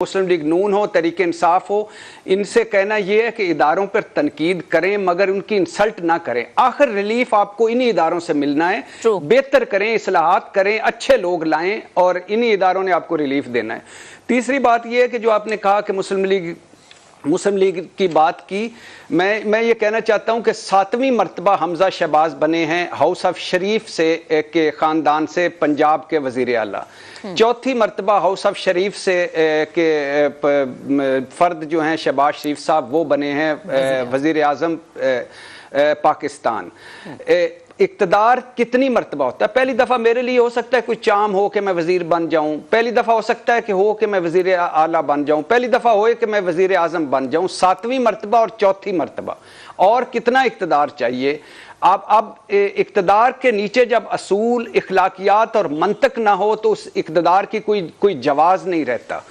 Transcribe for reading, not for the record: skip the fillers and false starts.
मुस्लिम league नून हो, तहरीक इंसाफ हो, इनसे कहना यह है कि इदारों पर तनकीद करें मगर उनकी इंसल्ट ना करें। आखिर रिलीफ आपको इन्हीं इदारों से मिलना है। बेहतर करें, इस्लाहात करें, अच्छे लोग लाएं और इन्हीं इदारों ने आपको रिलीफ देना है। तीसरी बात यह है कि जो आपने कहा कि मुस्लिम लीग की बात की, मैं ये कहना चाहता हूं कि 7वीं मरतबा हमजा शहबाज बने हैं हाउस ऑफ शरीफ से के ख़ानदान से पंजाब के वज़ीर आला। 4थी मरतबा हाउस ऑफ शरीफ से के फ़र्द जो हैं शहबाज शरीफ साहब, वो बने हैं वज़ीर आज़म पाकिस्तान। इक़्तिदार कितनी मरतबा होता है? पहली दफ़ा मेरे लिए हो सकता है कोई चाम हो कि मैं वज़ीर बन जाऊं, पहली दफ़ा हो सकता है कि हो कि मैं वज़ीर आला बन जाऊं, पहली दफ़ा हो कि मैं वज़ीर आज़म बन जाऊं। 7वीं मरतबा और 4थी मरतबा, और कितना इक़्तिदार चाहिए? अब इक़्तिदार के नीचे जब असूल, इखलाकियात और मंतक ना हो तो उस इक़्तिदार की कोई जवाज़ नहीं रहता।